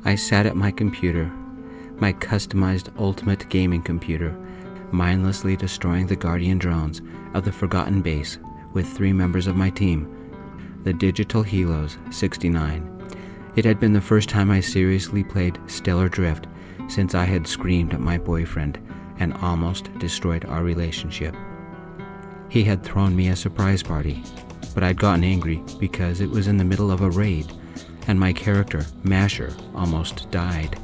I sat at my computer, my customized ultimate gaming computer, mindlessly destroying the guardian drones of the Forgotten Base with 3 members of my team, the Digital Helos 69. It had been the first time I seriously played Stellar Drift since I had screamed at my boyfriend and almost destroyed our relationship. He had thrown me a surprise party, but I'd gotten angry because it was in the middle of a raid, and my character, Masher, almost died.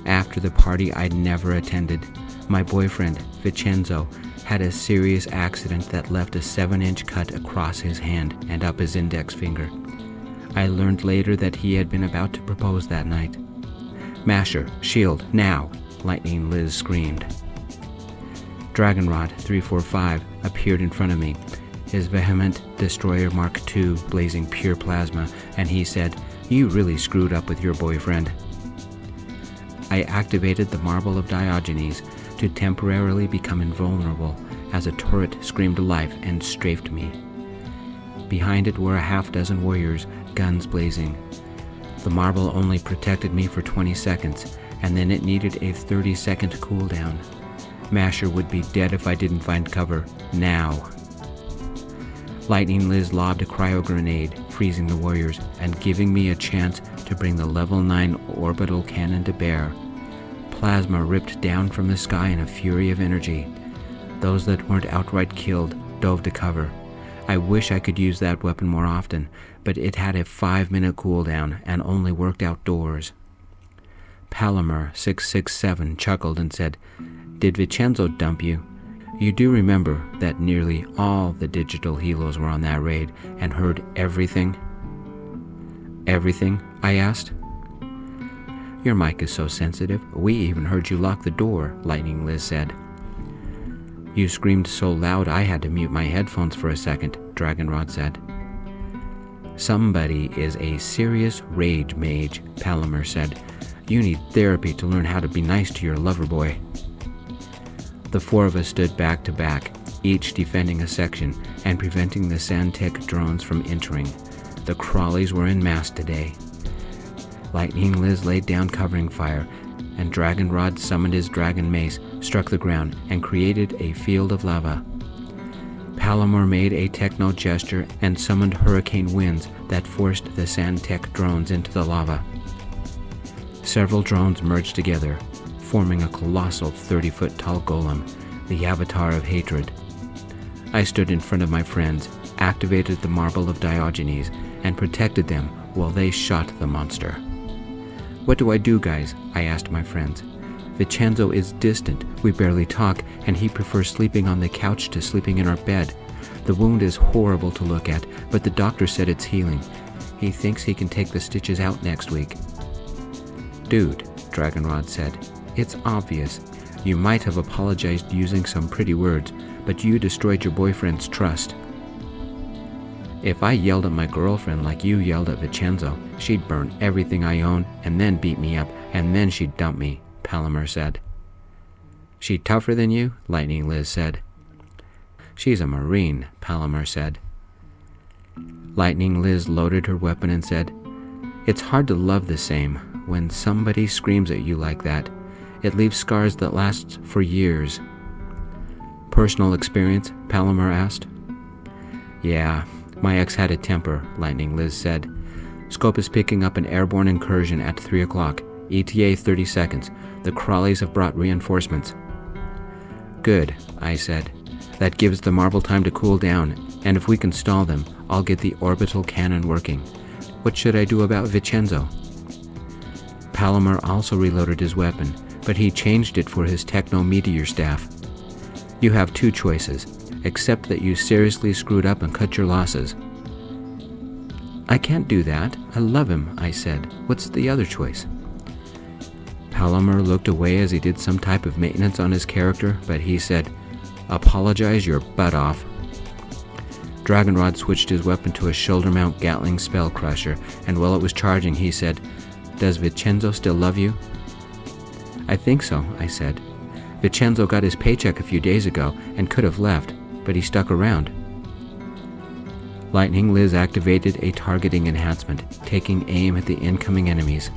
After the party I'd never attended, my boyfriend, Vicenzo, had a serious accident that left a 7-inch cut across his hand and up his index finger. I learned later that he had been about to propose that night. "Masher, shield, now!" Lightning Liz screamed. Dragonrod 345 appeared in front of me, his vehement Destroyer Mark II blazing pure plasma, and he said, "You really screwed up with your boyfriend." I activated the Marble of Diogenes to temporarily become invulnerable as a turret screamed life and strafed me. Behind it were a half-dozen warriors, guns blazing. The marble only protected me for 20 seconds, and then it needed a 30-second cooldown. Masher would be dead if I didn't find cover, now. Lightning Liz lobbed a cryo grenade, freezing the warriors, and giving me a chance to bring the level 9 orbital cannon to bear. Plasma ripped down from the sky in a fury of energy. Those that weren't outright killed dove to cover. I wish I could use that weapon more often, but it had a 5-minute cooldown and only worked outdoors. Palomar 667 chuckled and said, "Did Vicenzo dump you? You do remember that nearly all the digital helos were on that raid and heard everything?" "Everything?" I asked. "Your mic is so sensitive. We even heard you lock the door," Lightning Liz said. "You screamed so loud I had to mute my headphones for a second," Dragonrod said. "Somebody is a serious rage mage," Palomar said. "You need therapy to learn how to be nice to your lover boy." The 4 of us stood back to back, each defending a section and preventing the Sandtech drones from entering. The crawlies were en masse today. Lightning Liz laid down covering fire, and Dragonrod summoned his dragon mace, struck the ground, and created a field of lava. Palomar made a techno gesture and summoned hurricane winds that forced the Sandtech drones into the lava. Several drones merged together, forming a colossal 30-foot tall golem, the avatar of hatred. I stood in front of my friends, activated the Marble of Diogenes, and protected them while they shot the monster. "What do I do, guys?" I asked my friends. "Vicenzo is distant, we barely talk, and he prefers sleeping on the couch to sleeping in our bed. The wound is horrible to look at, but the doctor said it's healing. He thinks he can take the stitches out next week." "Dude," Dragonrod said, "it's obvious. You might have apologized using some pretty words, but you destroyed your boyfriend's trust." "If I yelled at my girlfriend like you yelled at Vicenzo, she'd burn everything I own and then beat me up, and then she'd dump me," Palomar said. "She tougher than you?" Lightning Liz said. "She's a Marine," Palomar said. Lightning Liz loaded her weapon and said, "It's hard to love the same when somebody screams at you like that. It leaves scars that last for years." "Personal experience?" Palomar asked. "Yeah, my ex had a temper," Lightning Liz said. "Scope is picking up an airborne incursion at 3 o'clock. ETA 30 seconds. The crawlies have brought reinforcements." "Good," I said. "That gives the marble time to cool down, and if we can stall them, I'll get the orbital cannon working. What should I do about Vicenzo?" Palomar also reloaded his weapon, but he changed it for his techno-meteor staff. "You have 2 choices. Accept that you seriously screwed up and cut your losses." "I can't do that. I love him," I said. "What's the other choice?" Palomar looked away as he did some type of maintenance on his character, but he said, "Apologize your butt off." Dragonrod switched his weapon to a shoulder-mount Gatling spell crusher, and while it was charging, he said, "Does Vicenzo still love you?" "I think so," I said. "Vicenzo got his paycheck a few days ago and could have left, but he stuck around." Lightning Liz activated a targeting enhancement, taking aim at the incoming enemies.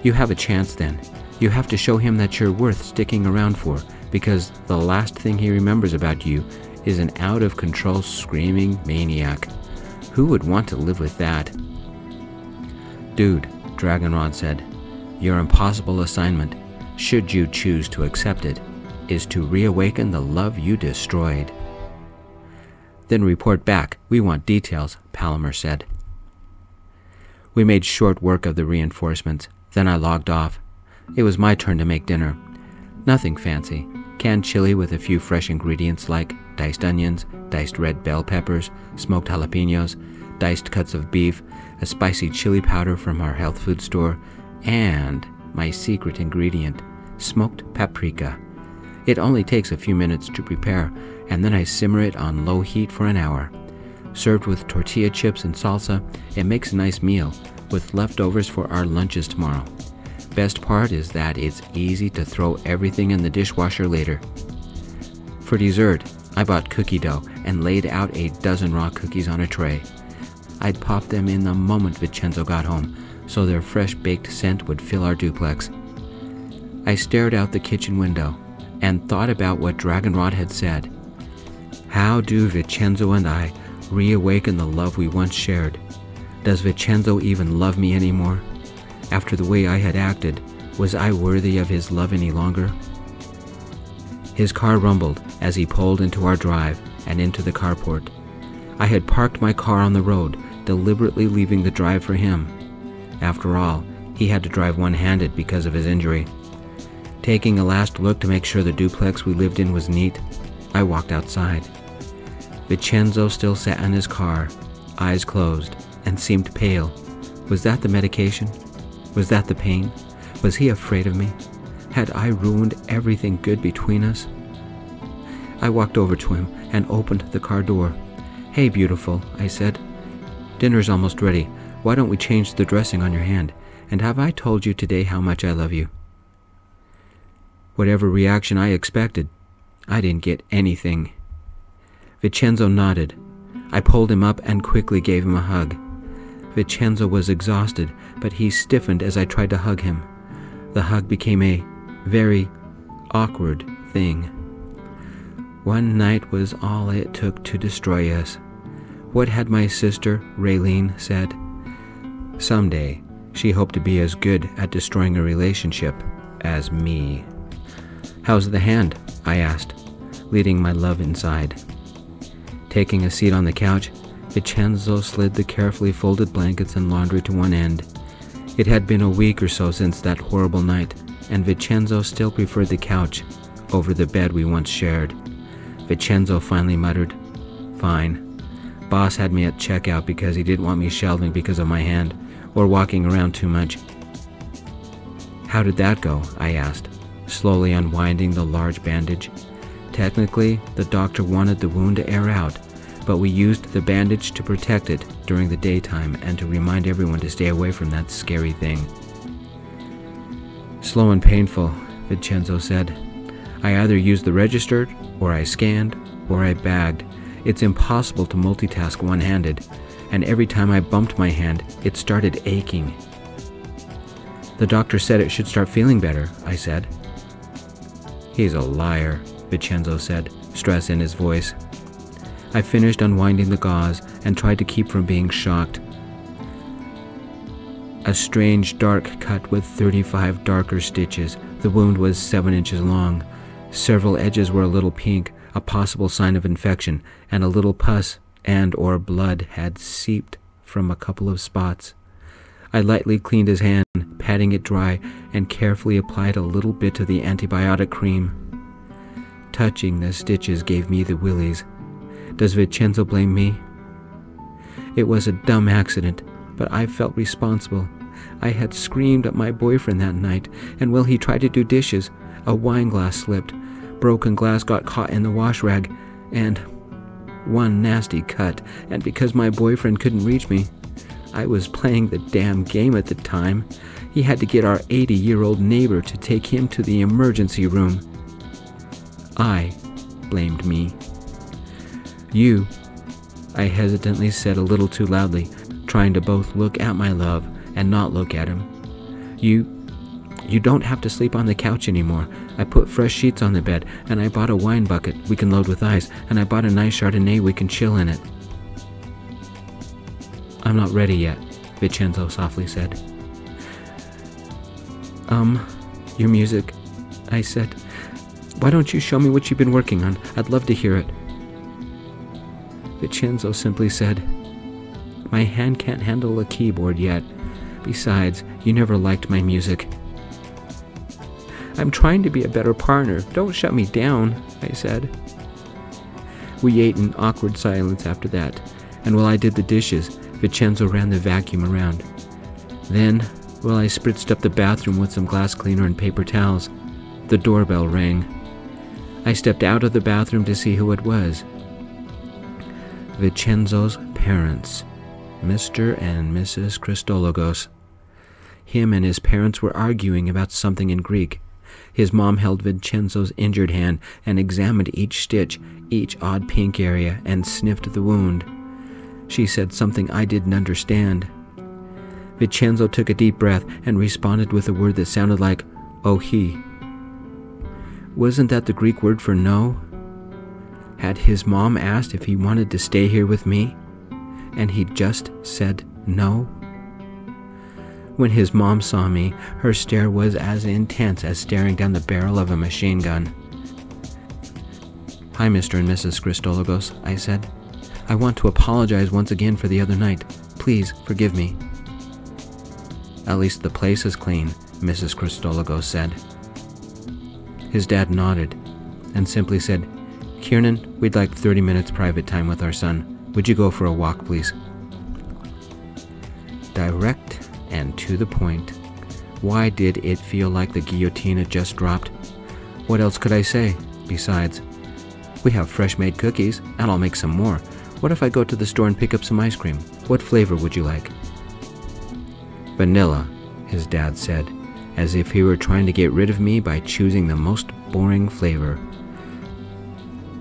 You have a chance then. You have to show him that you're worth sticking around for, because the last thing he remembers about you is an out-of-control screaming maniac. Who would want to live with that? Dude, Dragonrod said, your impossible assignment, should you choose to accept it, is to reawaken the love you destroyed. Then report back. We want details, Palmer said. We made short work of the reinforcements. Then I logged off. It was my turn to make dinner. Nothing fancy. Canned chili with a few fresh ingredients like diced onions, diced red bell peppers, smoked jalapenos, diced cuts of beef, a spicy chili powder from our health food store, and my secret ingredient, smoked paprika. It only takes a few minutes to prepare, and then I simmer it on low heat for an hour. Served with tortilla chips and salsa, it makes a nice meal, with leftovers for our lunches tomorrow. Best part is that it's easy to throw everything in the dishwasher later. For dessert, I bought cookie dough and laid out a dozen raw cookies on a tray. I'd pop them in the moment Vicenzo got home, so their fresh baked scent would fill our duplex. I stared out the kitchen window and thought about what Dragonrod had said. How do Vicenzo and I reawaken the love we once shared? Does Vicenzo even love me anymore? After the way I had acted, was I worthy of his love any longer? His car rumbled as he pulled into our drive and into the carport. I had parked my car on the road, deliberately leaving the drive for him. After all, he had to drive one-handed because of his injury. Taking a last look to make sure the duplex we lived in was neat, I walked outside. Vicenzo still sat in his car, eyes closed, and seemed pale. Was that the medication? Was that the pain? Was he afraid of me? Had I ruined everything good between us? I walked over to him and opened the car door. "Hey, beautiful," I said. "Dinner's almost ready. Why don't we change the dressing on your hand? And have I told you today how much I love you?" Whatever reaction I expected, I didn't get anything. Vicenzo nodded. I pulled him up and quickly gave him a hug. Vicenzo was exhausted, but he stiffened as I tried to hug him. The hug became a very awkward thing. One night was all it took to destroy us. What had my sister, Raylene, said? Someday, she hoped to be as good at destroying a relationship as me. "How's the hand?" I asked, leading my love inside. Taking a seat on the couch, Vicenzo slid the carefully folded blankets and laundry to one end. It had been a week or so since that horrible night, and Vicenzo still preferred the couch over the bed we once shared. Vicenzo finally muttered, "Fine." Boss had me at checkout because he didn't want me shelving because of my hand, or walking around too much. "How did that go?" I asked, slowly unwinding the large bandage. Technically, the doctor wanted the wound to air out, but we used the bandage to protect it during the daytime and to remind everyone to stay away from that scary thing. "Slow and painful," Vicenzo said. "I either used the registered, or I scanned, or I bagged. It's impossible to multitask one-handed, and every time I bumped my hand, it started aching." "The doctor said it should start feeling better," I said. "He's a liar," Vicenzo said, stress in his voice. I finished unwinding the gauze and tried to keep from being shocked. A strange dark cut with 35 darker stitches. The wound was 7 inches long. Several edges were a little pink, a possible sign of infection, and a little pus and/or blood had seeped from a couple of spots. I lightly cleaned his hand, patting it dry, and carefully applied a little bit of the antibiotic cream. Touching the stitches gave me the willies. Does Vicenzo blame me? It was a dumb accident, but I felt responsible. I had screamed at my boyfriend that night, and while he tried to do dishes, a wine glass slipped. Broken glass got caught in the wash rag, and one nasty cut, and because my boyfriend couldn't reach me, I was playing the damn game at the time. He had to get our 80-year-old neighbor to take him to the emergency room. I blamed me. You I hesitantly said a little too loudly, trying to both look at my love and not look at him. You don't have to sleep on the couch anymore. I put fresh sheets on the bed, and I bought a wine bucket we can load with ice, and I bought a nice Chardonnay we can chill in it. I'm not ready yet, Vicenzo softly said. Your music, I said. Why don't you show me what you've been working on? I'd love to hear it. Vicenzo simply said, My hand can't handle a keyboard yet. Besides, you never liked my music. I'm trying to be a better partner. Don't shut me down, I said. We ate in awkward silence after that, and while I did the dishes, Vicenzo ran the vacuum around. Then, while I spritzed up the bathroom with some glass cleaner and paper towels, the doorbell rang. I stepped out of the bathroom to see who it was. Vicenzo's parents, Mr. and Mrs. Christologos. Him and his parents were arguing about something in Greek. His mom held Vicenzo's injured hand and examined each stitch, each odd pink area, and sniffed the wound. She said something I didn't understand. Vicenzo took a deep breath and responded with a word that sounded like, "Oh, he." Wasn't that the Greek word for no? Had his mom asked if he wanted to stay here with me, and he just said no? When his mom saw me, her stare was as intense as staring down the barrel of a machine gun. "Hi, Mr. and Mrs. Christologos," I said. "I want to apologize once again for the other night. Please forgive me." "At least the place is clean," Mrs. Christologos said. His dad nodded and simply said, "Kiernan, we'd like 30 minutes private time with our son. Would you go for a walk, please?" Direct and to the point. Why did it feel like the guillotine had just dropped? What else could I say? Besides, we have fresh-made cookies, and I'll make some more. What if I go to the store and pick up some ice cream? What flavor would you like? Vanilla, his dad said, as if he were trying to get rid of me by choosing the most boring flavor.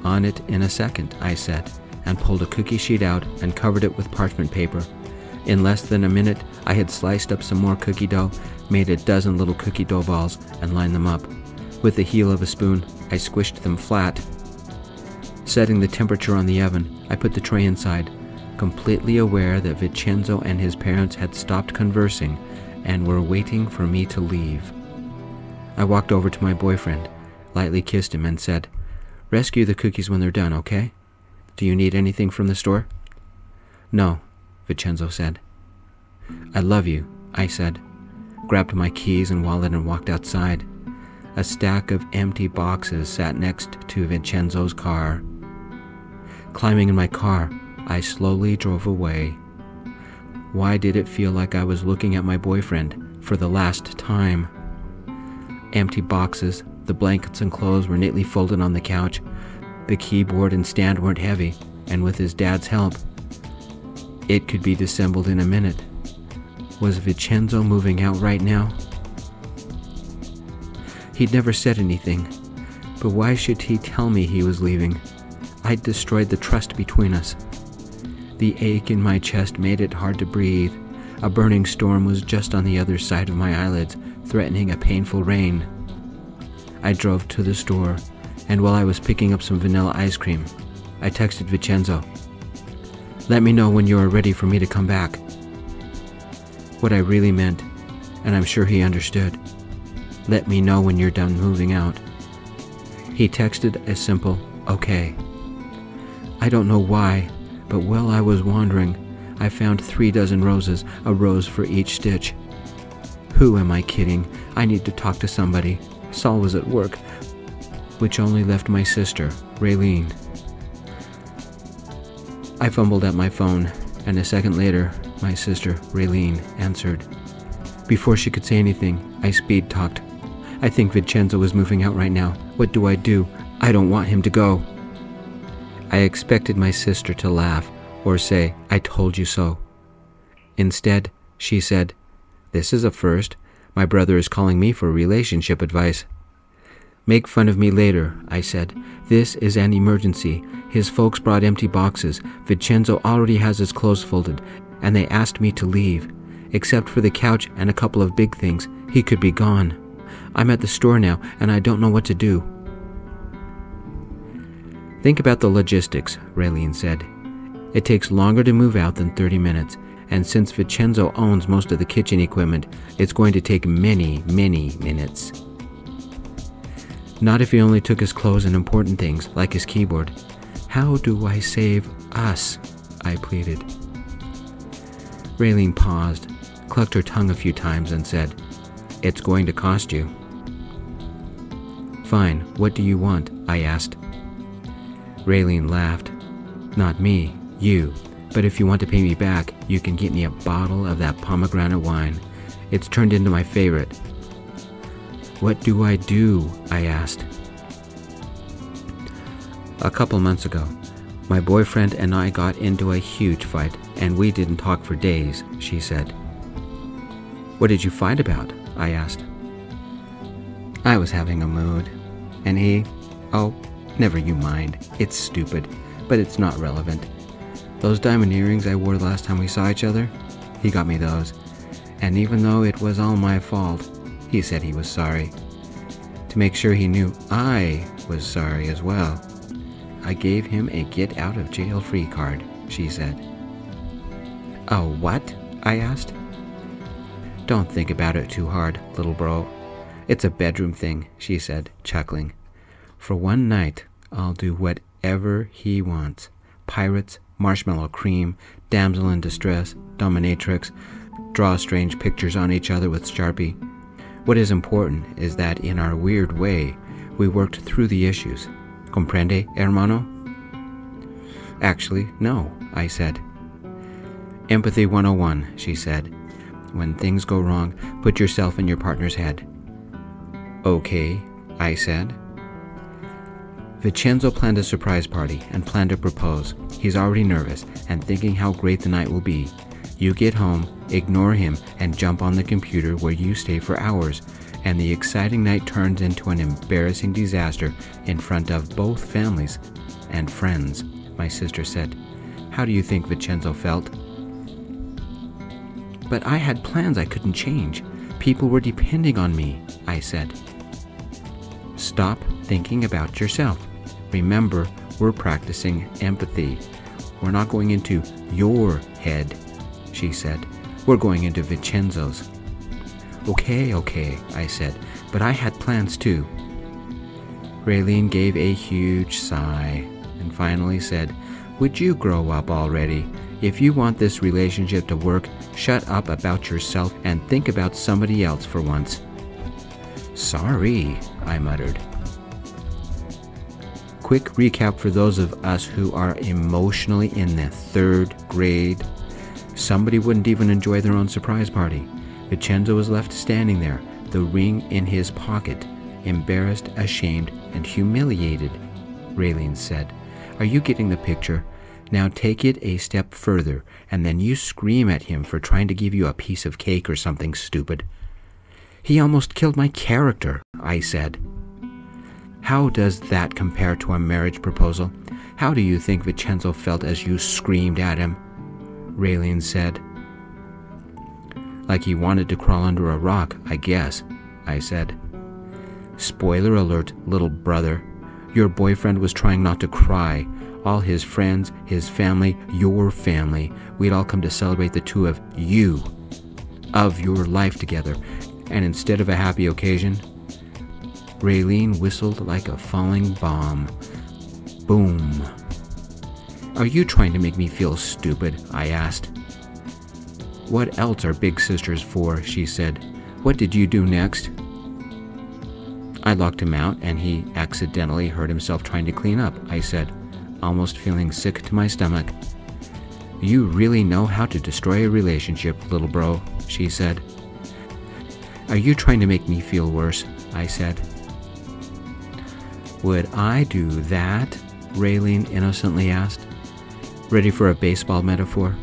On it in a second, I said, and pulled a cookie sheet out and covered it with parchment paper. In less than a minute, I had sliced up some more cookie dough, made a dozen little cookie dough balls, and lined them up. With the heel of a spoon, I squished them flat. Setting the temperature on the oven, I put the tray inside, completely aware that Vicenzo and his parents had stopped conversing and were waiting for me to leave. I walked over to my boyfriend, lightly kissed him, and said, "Rescue the cookies when they're done, okay? Do you need anything from the store?" "No," Vicenzo said. "I love you," I said, grabbed my keys and wallet and walked outside. A stack of empty boxes sat next to Vicenzo's car. Climbing in my car, I slowly drove away. Why did it feel like I was looking at my boyfriend for the last time? Empty boxes, the blankets and clothes were neatly folded on the couch. The keyboard and stand weren't heavy, and with his dad's help, it could be disassembled in a minute. Was Vicenzo moving out right now? He'd never said anything, but why should he tell me he was leaving? I'd destroyed the trust between us. The ache in my chest made it hard to breathe. A burning storm was just on the other side of my eyelids, threatening a painful rain. I drove to the store, and while I was picking up some vanilla ice cream, I texted Vicenzo, "Let me know when you are ready for me to come back." What I really meant, and I'm sure he understood, "Let me know when you're done moving out." He texted a simple, "Okay." I don't know why, but while I was wandering, I found 3 dozen roses, a rose for each stitch. Who am I kidding? I need to talk to somebody. Saul was at work, which only left my sister, Raylene. I fumbled at my phone, and a second later, my sister, Raylene, answered. Before she could say anything, I speed-talked. "I think Vicenzo is moving out right now. What do? I don't want him to go." I expected my sister to laugh or say, "I told you so." Instead, she said, "This is a first. My brother is calling me for relationship advice." Make fun of me later, I said. This is an emergency. His folks brought empty boxes. Vicenzo already has his clothes folded, and they asked me to leave. Except for the couch and a couple of big things, he could be gone. I'm at the store now, and I don't know what to do. Think about the logistics, Raylene said. It takes longer to move out than 30 minutes, and since Vicenzo owns most of the kitchen equipment, it's going to take many, many minutes. Not if he only took his clothes and important things, like his keyboard. How do I save us? I pleaded. Raylene paused, clucked her tongue a few times, and said, It's going to cost you. Fine, what do you want? I asked. Raylene laughed. Not me, you. But if you want to pay me back, you can get me a bottle of that pomegranate wine. It's turned into my favorite. What do I do? I asked. A couple months ago, my boyfriend and I got into a huge fight, and we didn't talk for days, she said. What did you fight about? I asked. I was having a mood, and he, never you mind. It's stupid, but it's not relevant. Those diamond earrings I wore last time we saw each other, he got me those, and even though it was all my fault, he said he was sorry. To make sure he knew I was sorry as well, I gave him a get-out-of-jail-free card, she said. A what? I asked. Don't think about it too hard, little bro. It's a bedroom thing, she said, chuckling. For one night, I'll do whatever he wants. Pirates, marshmallow cream, damsel in distress, dominatrix, draw strange pictures on each other with Sharpie. What is important is that in our weird way, we worked through the issues. Comprende, hermano? Actually, no, I said. Empathy 101, she said. When things go wrong, put yourself in your partner's head. Okay, I said. Vicenzo planned a surprise party and planned to propose. He's already nervous and thinking how great the night will be. You get home, ignore him, and jump on the computer where you stay for hours, and the exciting night turns into an embarrassing disaster in front of both families and friends, my sister said. How do you think Vicenzo felt? But I had plans I couldn't change. People were depending on me, I said. Stop thinking about yourself. Remember, we're practicing empathy. We're not going into your head, she said. We're going into Vicenzo's. Okay, I said, but I had plans too. Raylene gave a huge sigh and finally said, Would you grow up already? If you want this relationship to work, shut up about yourself and think about somebody else for once. Sorry, I muttered. Quick recap for those of us who are emotionally in the 3rd grade. Somebody wouldn't even enjoy their own surprise party. Vicenzo was left standing there, the ring in his pocket, embarrassed, ashamed, and humiliated, Raylene said. Are you getting the picture? Now take it a step further, and then you scream at him for trying to give you a piece of cake or something stupid. He almost killed my character, I said. How does that compare to a marriage proposal? How do you think Vicenzo felt as you screamed at him? Raylene said. Like he wanted to crawl under a rock, I guess, I said. Spoiler alert, little brother. Your boyfriend was trying not to cry. All his friends, his family, your family, we'd all come to celebrate the two of you, of your life together. And instead of a happy occasion, Raylene whistled like a falling bomb. Boom. Are you trying to make me feel stupid? I asked. What else are big sisters for? She said. What did you do next? I locked him out and he accidentally hurt himself trying to clean up, I said, almost feeling sick to my stomach. You really know how to destroy a relationship, little bro, she said. Are you trying to make me feel worse? I said. Would I do that? Raylene innocently asked. Ready for a baseball metaphor?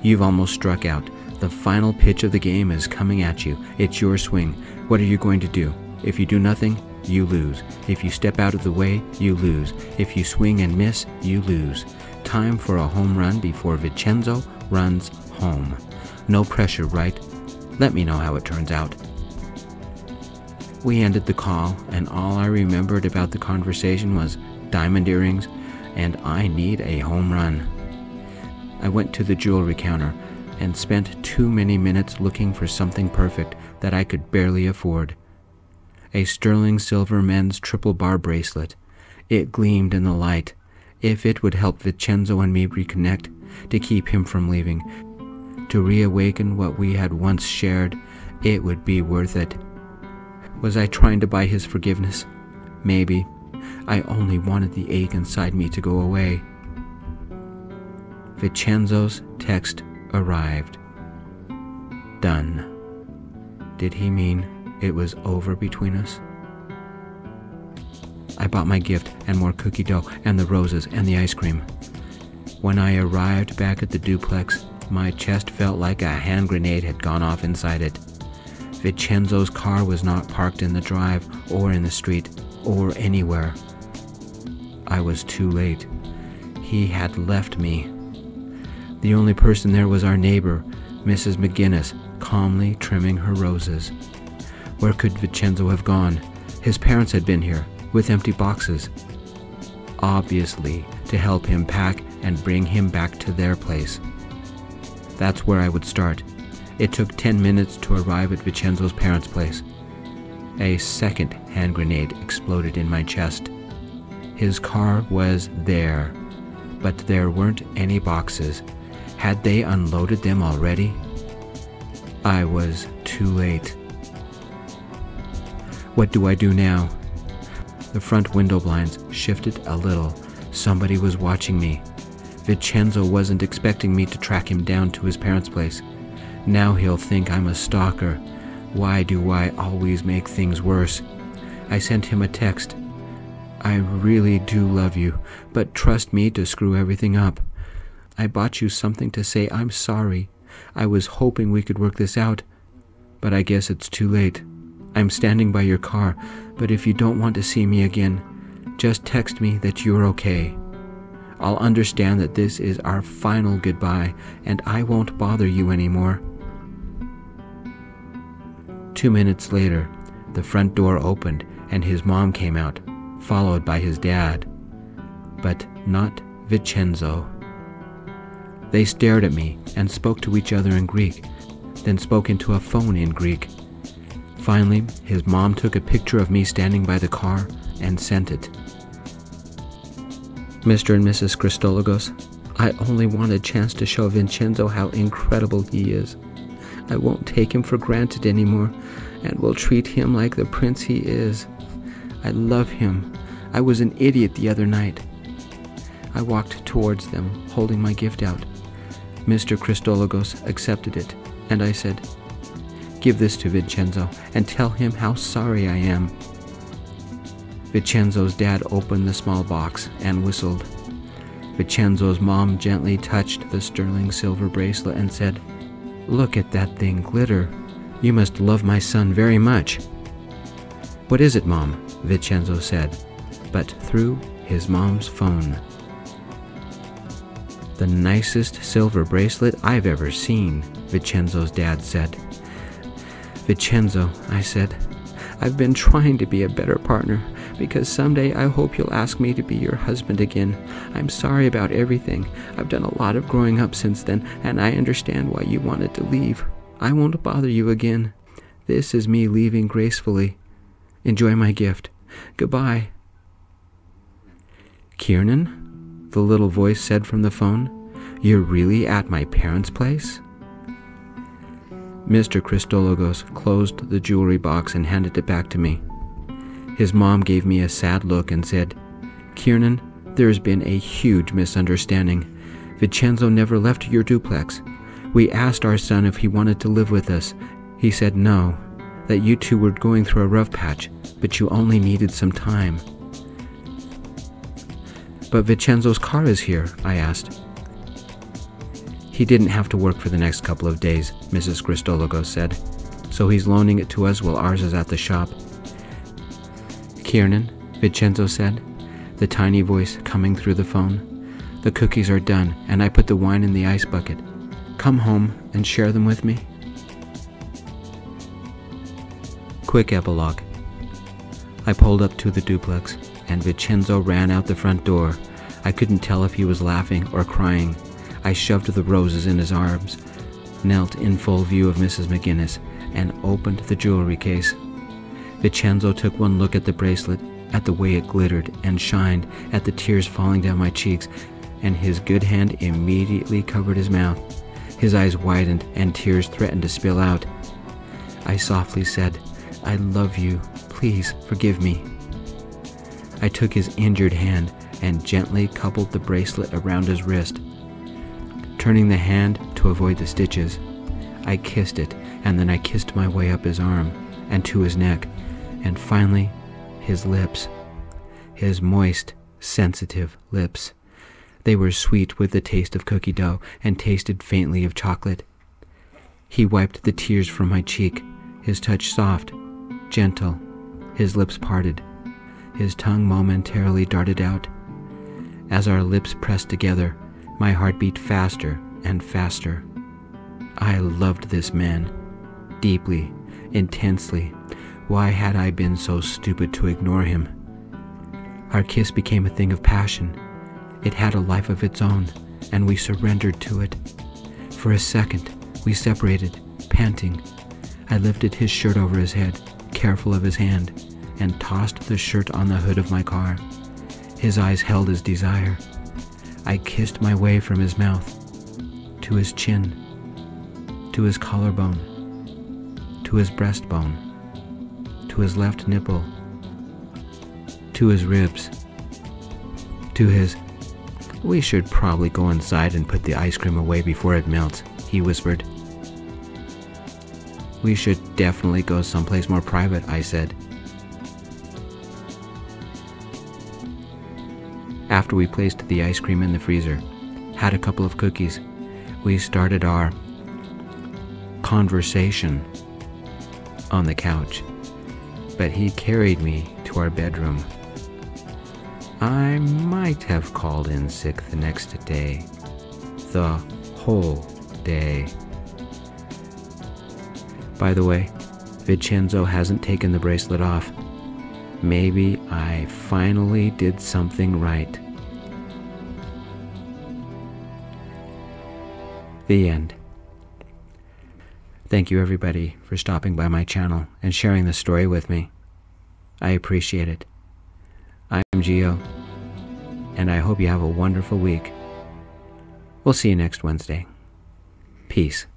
You've almost struck out. The final pitch of the game is coming at you. It's your swing. What are you going to do? If you do nothing, you lose. If you step out of the way, you lose. If you swing and miss, you lose. Time for a home run before Vicenzo runs home. No pressure, right? Let me know how it turns out. We ended the call, and all I remembered about the conversation was diamond earrings and I need a home run. I went to the jewelry counter and spent too many minutes looking for something perfect that I could barely afford. A sterling silver men's triple bar bracelet. It gleamed in the light. If it would help Vicenzo and me reconnect, to keep him from leaving, to reawaken what we had once shared, it would be worth it. Was I trying to buy his forgiveness? Maybe. I only wanted the ache inside me to go away. Vicenzo's text arrived. Done. Did he mean it was over between us? I bought my gift and more cookie dough and the roses and the ice cream. When I arrived back at the duplex, my chest felt like a hand grenade had gone off inside it. Vicenzo's car was not parked in the drive or in the street or anywhere. I was too late. He had left me. The only person there was our neighbor, Mrs. McGinnis, calmly trimming her roses. Where could Vicenzo have gone? His parents had been here, with empty boxes. Obviously, to help him pack and bring him back to their place. That's where I would start. It took 10 minutes to arrive at Vicenzo's parents' place. A second hand grenade exploded in my chest. His car was there, but there weren't any boxes. Had they unloaded them already? I was too late. What do I do now? The front window blinds shifted a little. Somebody was watching me. Vicenzo wasn't expecting me to track him down to his parents' place. Now he'll think I'm a stalker. Why do I always make things worse? I sent him a text. I really do love you, but trust me to screw everything up. I bought you something to say I'm sorry. I was hoping we could work this out, but I guess it's too late. I'm standing by your car, but if you don't want to see me again, just text me that you're okay. I'll understand that this is our final goodbye, and I won't bother you anymore. 2 minutes later, the front door opened and his mom came out, followed by his dad. But not Vicenzo. They stared at me and spoke to each other in Greek, then spoke into a phone in Greek. Finally, his mom took a picture of me standing by the car and sent it. Mr. and Mrs. Christologos, I only want a chance to show Vicenzo how incredible he is. I won't take him for granted anymore, and will treat him like the prince he is. I love him. I was an idiot the other night. I walked towards them, holding my gift out. Mr. Christologos accepted it, and I said, "Give this to Vicenzo, and tell him how sorry I am." Vicenzo's dad opened the small box and whistled. Vicenzo's mom gently touched the sterling silver bracelet and said, "Look at that thing glitter. You must love my son very much." "What is it, Mom?" Vicenzo said, but through his mom's phone. "The nicest silver bracelet I've ever seen," Vicenzo's dad said. "Vicenzo," I said, "I've been trying to be a better partner, because someday I hope you'll ask me to be your husband again. I'm sorry about everything. I've done a lot of growing up since then, and I understand why you wanted to leave. I won't bother you again. This is me leaving gracefully. Enjoy my gift. Goodbye." "Kiernan?" the little voice said from the phone. "You're really at my parents' place?" Mr. Christologos closed the jewelry box and handed it back to me. His mom gave me a sad look and said, "Kiernan, there's been a huge misunderstanding. Vicenzo never left your duplex. We asked our son if he wanted to live with us. He said no, that you two were going through a rough patch, but you only needed some time." "But Vicenzo's car is here," I asked. "He didn't have to work for the next couple of days," Mrs. Christologos said, "so he's loaning it to us while ours is at the shop. Kiernan, Vicenzo said, the tiny voice coming through the phone. The cookies are done, and I put the wine in the ice bucket. Come home and share them with me. Quick epilogue. I pulled up to the duplex, and Vicenzo ran out the front door. I couldn't tell if he was laughing or crying. I shoved the roses in his arms, knelt in full view of Mrs. McGinnis, and opened the jewelry case. Vicenzo took one look at the bracelet, at the way it glittered and shined, at the tears falling down my cheeks, and his good hand immediately covered his mouth. His eyes widened, and tears threatened to spill out. I softly said, I love you. Please forgive me. I took his injured hand and gently coupled the bracelet around his wrist. Turning the hand to avoid the stitches, I kissed it, and then I kissed my way up his arm and to his neck, and finally his lips. His moist, sensitive lips. They were sweet with the taste of cookie dough and tasted faintly of chocolate. He wiped the tears from my cheek, his touch soft, gentle, his lips parted. His tongue momentarily darted out. As our lips pressed together, my heart beat faster and faster. I loved this man, deeply, intensely. Why had I been so stupid to ignore him? Our kiss became a thing of passion. It had a life of its own, and we surrendered to it. For a second, we separated, panting. I lifted his shirt over his head, careful of his hand, and tossed the shirt on the hood of my car. His eyes held his desire. I kissed my way from his mouth, to his chin, to his collarbone, to his breastbone, to his left nipple, to his ribs, to his... We should probably go inside and put the ice cream away before it melts, he whispered. We should definitely go someplace more private, I said. After we placed the ice cream in the freezer, had a couple of cookies, we started our conversation on the couch, but he carried me to our bedroom. I might have called in sick the next day, the whole day. By the way, Vicenzo hasn't taken the bracelet off. Maybe I finally did something right. The end. Thank you everybody for stopping by my channel and sharing the story with me. I appreciate it. I'm Gio, and I hope you have a wonderful week. We'll see you next Wednesday. Peace.